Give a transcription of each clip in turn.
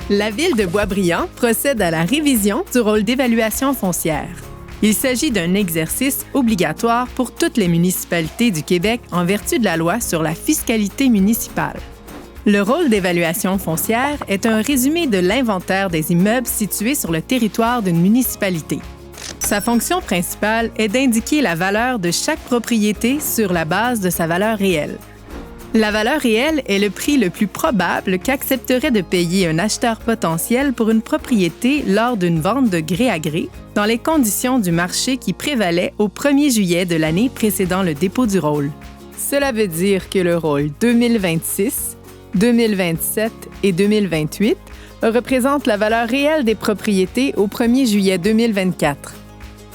La Ville de Boisbriand procède à la révision du rôle d'évaluation foncière. Il s'agit d'un exercice obligatoire pour toutes les municipalités du Québec en vertu de la loi sur la fiscalité municipale. Le rôle d'évaluation foncière est un résumé de l'inventaire des immeubles situés sur le territoire d'une municipalité. Sa fonction principale est d'indiquer la valeur de chaque propriété sur la base de sa valeur réelle. La valeur réelle est le prix le plus probable qu'accepterait de payer un acheteur potentiel pour une propriété lors d'une vente de gré à gré, dans les conditions du marché qui prévalait au 1er juillet de l'année précédant le dépôt du rôle. Cela veut dire que le rôle 2026, 2027 et 2028 représente la valeur réelle des propriétés au 1er juillet 2024.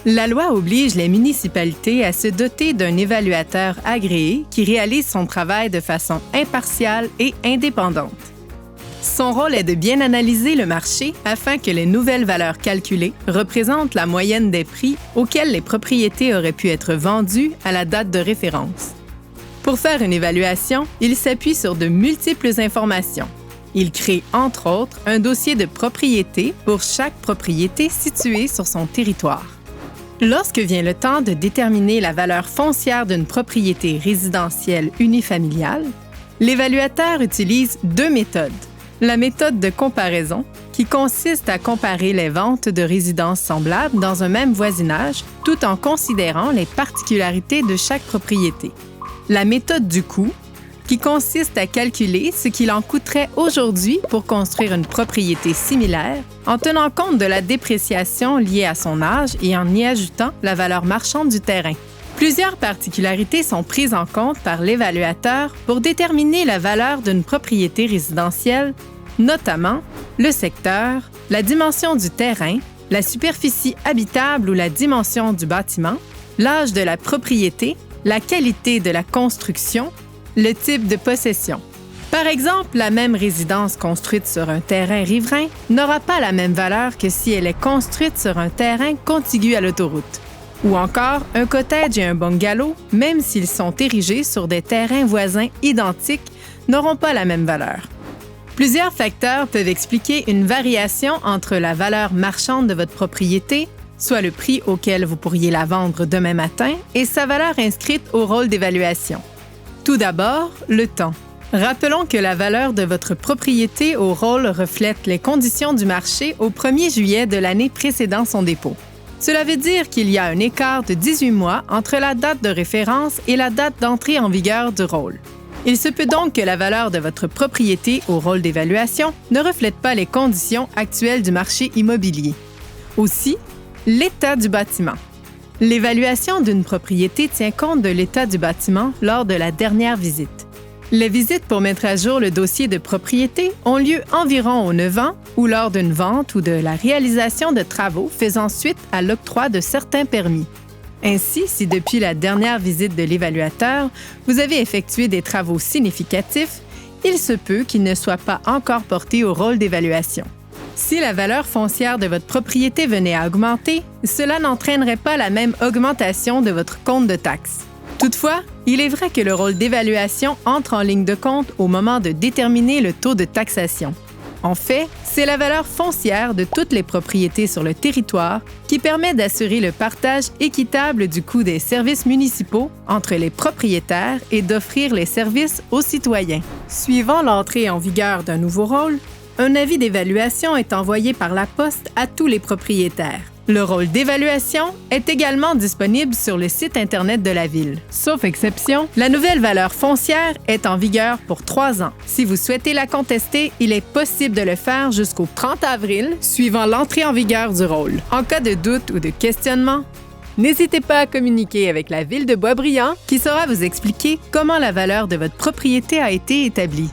La loi oblige les municipalités à se doter d'un évaluateur agréé qui réalise son travail de façon impartiale et indépendante. Son rôle est de bien analyser le marché afin que les nouvelles valeurs calculées représentent la moyenne des prix auxquels les propriétés auraient pu être vendues à la date de référence. Pour faire une évaluation, il s'appuie sur de multiples informations. Il crée, entre autres, un dossier de propriété pour chaque propriété située sur son territoire. Lorsque vient le temps de déterminer la valeur foncière d'une propriété résidentielle unifamiliale, l'évaluateur utilise deux méthodes. La méthode de comparaison, qui consiste à comparer les ventes de résidences semblables dans un même voisinage tout en considérant les particularités de chaque propriété. La méthode du coût, qui consiste à calculer ce qu'il en coûterait aujourd'hui pour construire une propriété similaire en tenant compte de la dépréciation liée à son âge et en y ajoutant la valeur marchande du terrain. Plusieurs particularités sont prises en compte par l'évaluateur pour déterminer la valeur d'une propriété résidentielle, notamment le secteur, la dimension du terrain, la superficie habitable ou la dimension du bâtiment, l'âge de la propriété, la qualité de la construction, le type de possession. Par exemple, la même résidence construite sur un terrain riverain n'aura pas la même valeur que si elle est construite sur un terrain contigu à l'autoroute. Ou encore, un cottage et un bungalow, même s'ils sont érigés sur des terrains voisins identiques, n'auront pas la même valeur. Plusieurs facteurs peuvent expliquer une variation entre la valeur marchande de votre propriété, soit le prix auquel vous pourriez la vendre demain matin, et sa valeur inscrite au rôle d'évaluation. Tout d'abord, le temps. Rappelons que la valeur de votre propriété au rôle reflète les conditions du marché au 1er juillet de l'année précédant son dépôt. Cela veut dire qu'il y a un écart de 18 mois entre la date de référence et la date d'entrée en vigueur du rôle. Il se peut donc que la valeur de votre propriété au rôle d'évaluation ne reflète pas les conditions actuelles du marché immobilier. Aussi, l'état du bâtiment. L'évaluation d'une propriété tient compte de l'état du bâtiment lors de la dernière visite. Les visites pour mettre à jour le dossier de propriété ont lieu environ aux 9 ans ou lors d'une vente ou de la réalisation de travaux faisant suite à l'octroi de certains permis. Ainsi, si depuis la dernière visite de l'évaluateur, vous avez effectué des travaux significatifs, il se peut qu'il ne soit pas encore porté au rôle d'évaluation. Si la valeur foncière de votre propriété venait à augmenter, cela n'entraînerait pas la même augmentation de votre compte de taxes. Toutefois, il est vrai que le rôle d'évaluation entre en ligne de compte au moment de déterminer le taux de taxation. En fait, c'est la valeur foncière de toutes les propriétés sur le territoire qui permet d'assurer le partage équitable du coût des services municipaux entre les propriétaires et d'offrir les services aux citoyens. Suivant l'entrée en vigueur d'un nouveau rôle, un avis d'évaluation est envoyé par la poste à tous les propriétaires. Le rôle d'évaluation est également disponible sur le site Internet de la Ville. Sauf exception, la nouvelle valeur foncière est en vigueur pour 3 ans. Si vous souhaitez la contester, il est possible de le faire jusqu'au 30 avril, suivant l'entrée en vigueur du rôle. En cas de doute ou de questionnement, n'hésitez pas à communiquer avec la Ville de Boisbriand qui saura vous expliquer comment la valeur de votre propriété a été établie.